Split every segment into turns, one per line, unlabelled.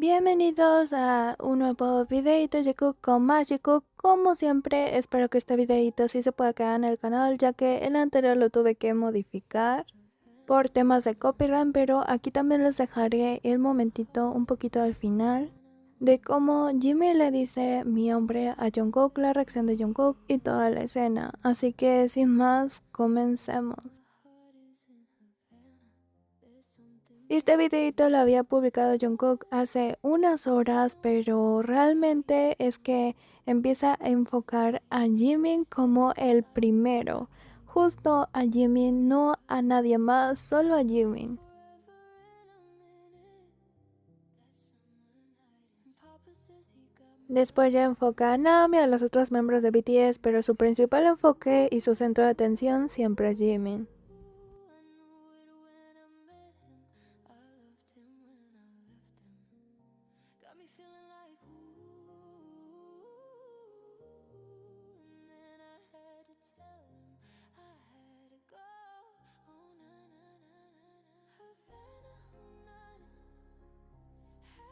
Bienvenidos a un nuevo videito de Cook con Mágico. Como siempre, espero que este videito sí se pueda quedar en el canal, ya que el anterior lo tuve que modificar por temas de copyright, pero aquí también les dejaré el momentito un poquito al final de cómo Jimmy le dice mi hombre a Jungkook, la reacción de Jungkook y toda la escena. Así que sin más, comencemos. Este videito lo había publicado Jungkook hace unas horas, pero realmente es que empieza a enfocar a Jimin como el primero. Justo a Jimin, no a nadie más, solo a Jimin. Después ya enfoca a Nami, a los otros miembros de BTS, pero su principal enfoque y su centro de atención siempre es Jimin.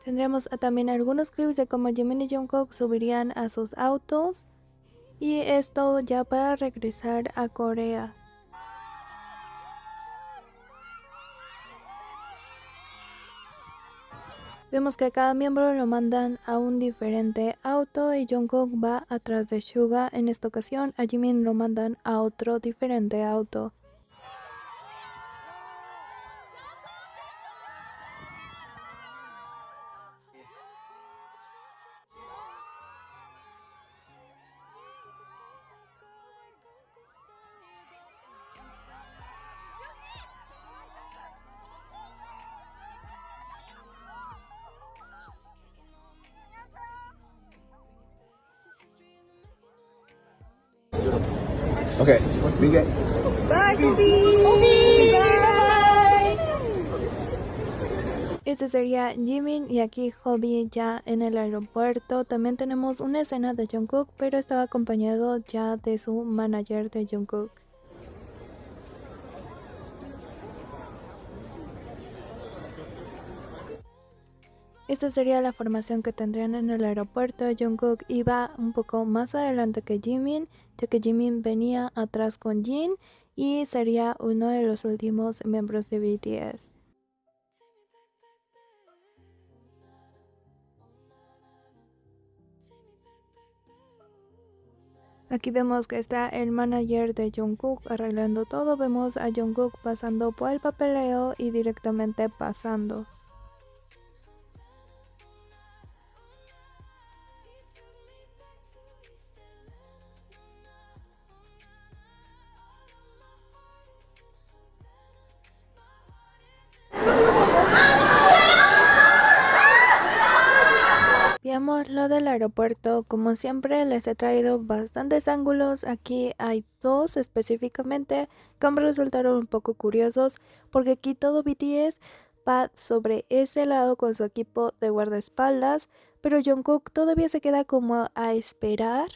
Tendremos también algunos clips de cómo Jimin y Jungkook subirían a sus autos, y esto ya para regresar a Corea. Vemos que a cada miembro lo mandan a un diferente auto y Jungkook va atrás de Suga. En esta ocasión a Jimin lo mandan a otro diferente auto.
Okay, we get.
Bye, Kobe. Bye. Este sería Jimin y aquí Hobby ya en el aeropuerto. También tenemos una escena de Jungkook, pero estaba acompañado ya de su manager de Jungkook. Esta sería la formación que tendrían en el aeropuerto. Jungkook iba un poco más adelante que Jimin, ya que Jimin venía atrás con Jin y sería uno de los últimos miembros de BTS. Aquí vemos que está el manager de Jungkook arreglando todo. Vemos a Jungkook pasando por el papeleo y directamente pasando. Veamos lo del aeropuerto. Como siempre les he traído bastantes ángulos. Aquí hay dos específicamente que me resultaron un poco curiosos, porque aquí todo BTS va sobre ese lado con su equipo de guardaespaldas, pero Jungkook todavía se queda como a esperar,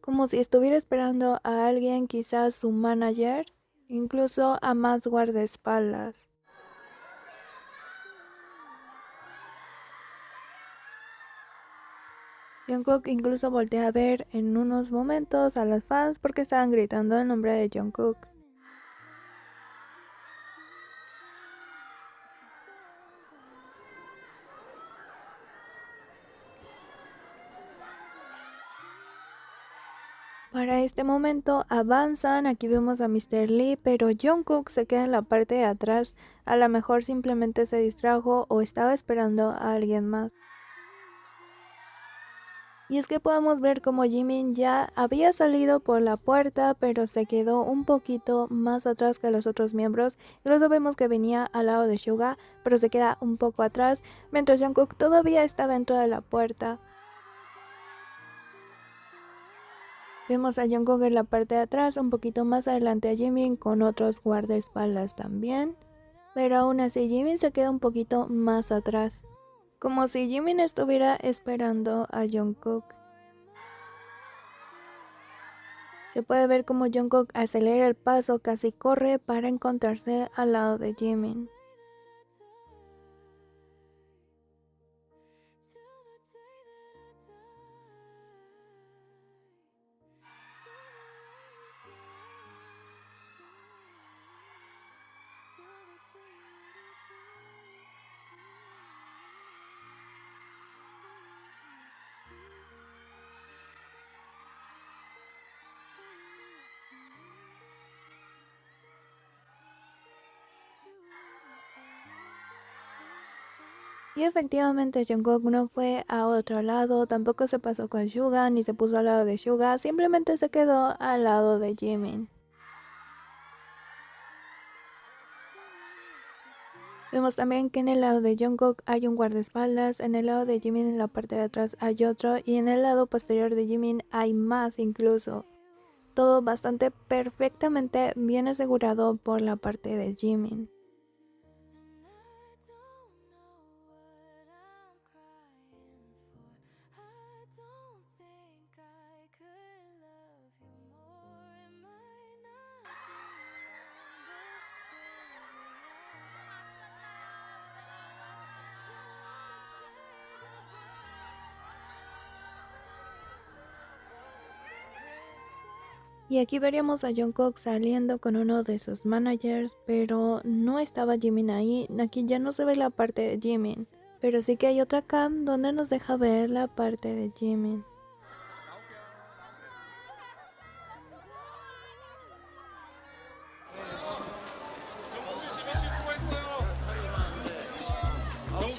como si estuviera esperando a alguien, quizás su manager, incluso a más guardaespaldas. Jungkook incluso voltea a ver en unos momentos a los fans porque estaban gritando el nombre de Jungkook. Para este momento avanzan, aquí vemos a Mr. Lee, pero Jungkook se queda en la parte de atrás. A lo mejor simplemente se distrajo o estaba esperando a alguien más. Y es que podemos ver como Jimin ya había salido por la puerta, pero se quedó un poquito más atrás que los otros miembros. Incluso vemos que venía al lado de Suga, pero se queda un poco atrás, mientras Jungkook todavía está dentro de la puerta. Vemos a Jungkook en la parte de atrás, un poquito más adelante a Jimin con otros guardaespaldas también. Pero aún así Jimin se queda un poquito más atrás, como si Jimin estuviera esperando a Jungkook. Se puede ver como Jungkook acelera el paso, casi corre para encontrarse al lado de Jimin. Y efectivamente Jungkook no fue a otro lado, tampoco se pasó con Suga ni se puso al lado de Suga, simplemente se quedó al lado de Jimin. Vemos también que en el lado de Jungkook hay un guardaespaldas, en el lado de Jimin en la parte de atrás hay otro y en el lado posterior de Jimin hay más incluso. Todo bastante perfectamente bien asegurado por la parte de Jimin. Y aquí veríamos a Jungkook saliendo con uno de sus managers, pero no estaba Jimin ahí. Aquí ya no se ve la parte de Jimin, pero sí que hay otra cam donde nos deja ver la parte de Jimin.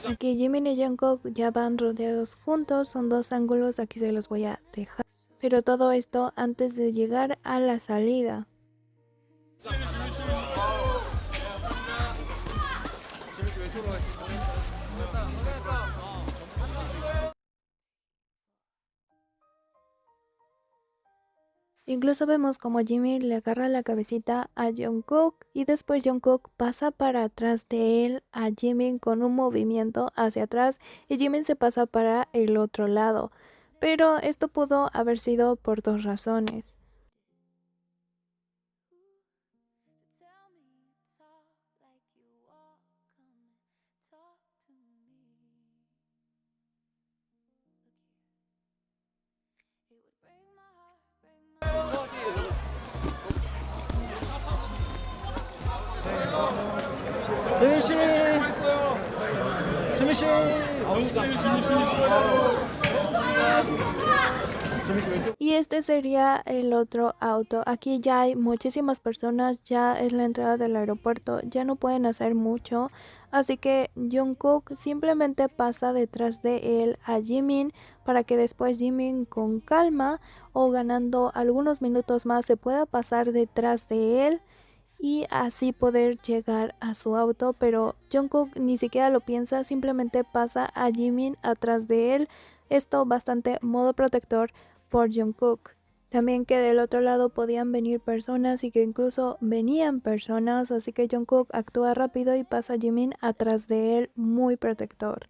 Aquí Jimin y Jungkook ya van rodeados juntos, son dos ángulos, aquí se los voy a dejar. Pero todo esto antes de llegar a la salida. Incluso vemos como Jimmy le agarra la cabecita a Jungkook y después Jungkook pasa para atrás de él a Jimin con un movimiento hacia atrás y Jimin se pasa para el otro lado. Pero esto pudo haber sido por dos razones. Y este sería el otro auto. Aquí ya hay muchísimas personas, ya es la entrada del aeropuerto, ya no pueden hacer mucho. Así que Jungkook simplemente pasa detrás de él a Jimin para que después Jimin con calma o ganando algunos minutos más se pueda pasar detrás de él y así poder llegar a su auto, pero Jungkook ni siquiera lo piensa, simplemente pasa a Jimin atrás de él. Esto bastante modo protector por Jungkook. También que del otro lado podían venir personas y que incluso venían personas, así que Jungkook actúa rápido y pasa a Jimin atrás de él, muy protector.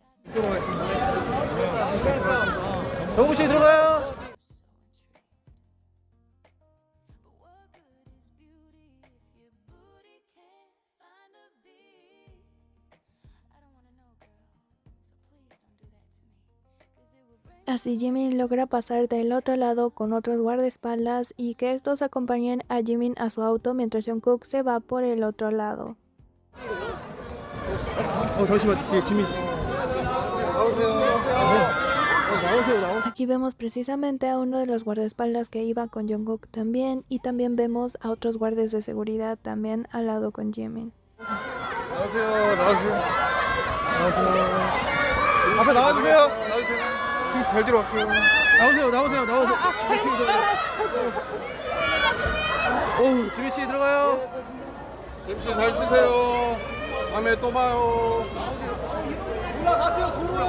Así Jimin logra pasar del otro lado con otros guardaespaldas y que estos acompañen a Jimin a su auto mientras Jungkook se va por el otro lado. Aquí vemos precisamente a uno de los guardaespaldas que iba con Jungkook también y también vemos a otros guardias de seguridad también al lado con Jimin.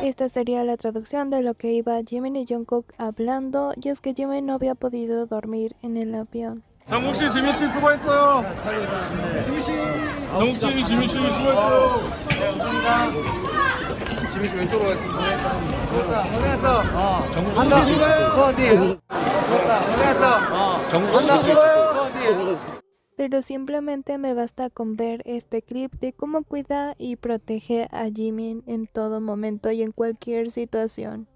Esta sería la traducción de lo que iba Jimin y Jungkook hablando, y es que Jimin no había podido dormir en el avión.
정국씨, 지민씨 수고했어요. 지민씨. 정국씨, 지민씨 수고했어요. 네, 감사합니다. 지민씨 왼쪽으로 가겠습니다. 고생했어. 정국씨 수고해요. 고생했어. 정국씨 수고해요.
Pero simplemente me basta con ver este clip de cómo cuida y protege a Jimin en todo momento y en cualquier situación.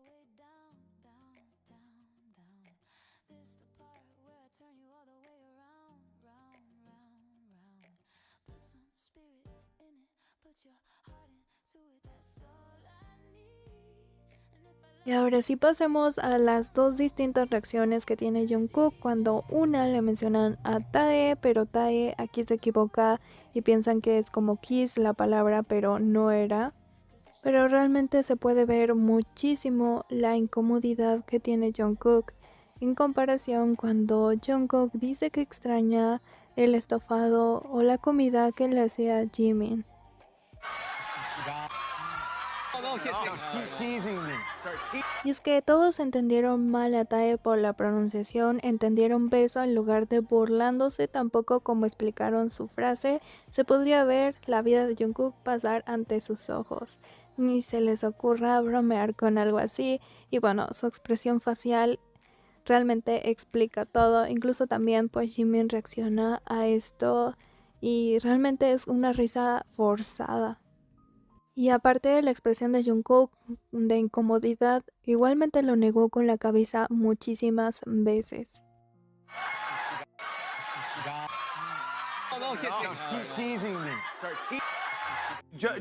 Y ahora sí pasemos a las dos distintas reacciones que tiene Jungkook cuando una le mencionan a Tae, pero Tae aquí se equivoca y piensan que es como kiss la palabra, pero no era. Pero realmente se puede ver muchísimo la incomodidad que tiene Jungkook en comparación cuando Jungkook dice que extraña el estofado o la comida que le hacía Jimin. Y es que todos entendieron mal a Tae por la pronunciación, entendieron beso en lugar de burlándose, tampoco como explicaron su frase, se podría ver la vida de Jungkook pasar ante sus ojos. Ni se les ocurra bromear con algo así, y bueno, su expresión facial realmente explica todo, incluso también pues Jimin reacciona a esto y realmente es una risa forzada. Y aparte de la expresión de Jungkook de incomodidad, igualmente lo negó con la cabeza muchísimas veces.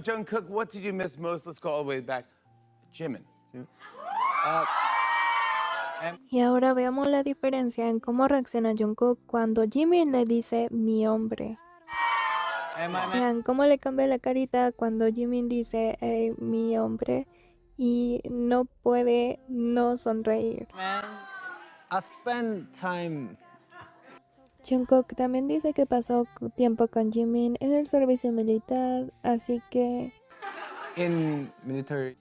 Jungkook, what did you miss most? Let's go all the way back. Jimin.
Y ahora veamos la diferencia en cómo reacciona Jungkook cuando Jimin le dice mi hombre. Vean cómo le cambia la carita cuando Jimin dice hey, mi hombre y no puede no sonreír.
I spend time.
Jungkook también dice que pasó tiempo con Jimin en el servicio militar, así que
In military.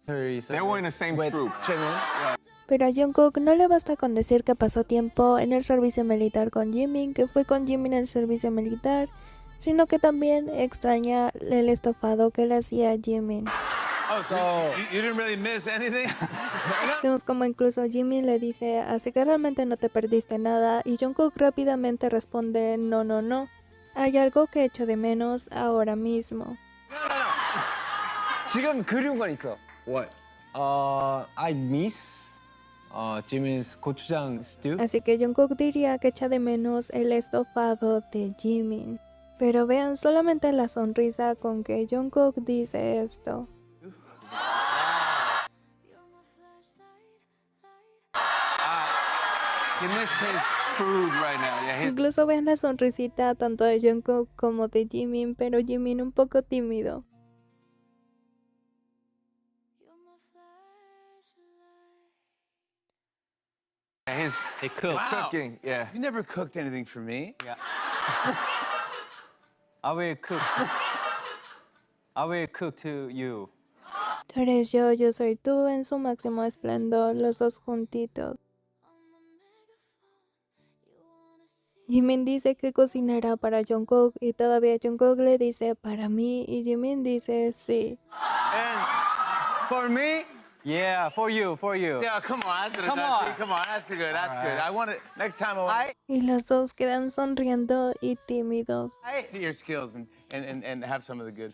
They were in the same
with
troop.
Jimin.
pero a Jungkook no le basta con decir que pasó tiempo en el servicio militar con Jimin, que fue con Jimin en el servicio militar, sino que también extraña el estofado que le hacía a Jimin.
Oh, so you didn't really miss anything?
Vemos como incluso Jimin le dice, así que realmente no te perdiste nada, y Jungkook rápidamente responde, no, no, no. Hay algo que echo de menos ahora mismo.
지금 그리운 건 있어.
What?
I miss Jimin's gochujang stew.
Así que Jungkook diría que echa de menos el estofado de Jimin. Pero vean solamente la sonrisa con que Jungkook dice esto.
He miss his food right now. Yeah, his
Incluso vean la sonrisita tanto de Jungkook como de Jimin, pero Jimin un poco tímido.
his cooking. Yeah.
You never cooked anything for me.
I will cook. I will cook to you.
Tú eres yo soy tú en su máximo esplendor, los dos juntitos. Jimin dice que cocinará para Jungkook y todavía Jungkook le dice para mí y Jimin dice sí.
For me,
Yeah, for you, for you.
Yeah, come on.
Come on.
Come on. That's good. That's good. I want it next time. I want
Y los dos quedan sonriendo y tímidos.
to see your skills and have some of the good.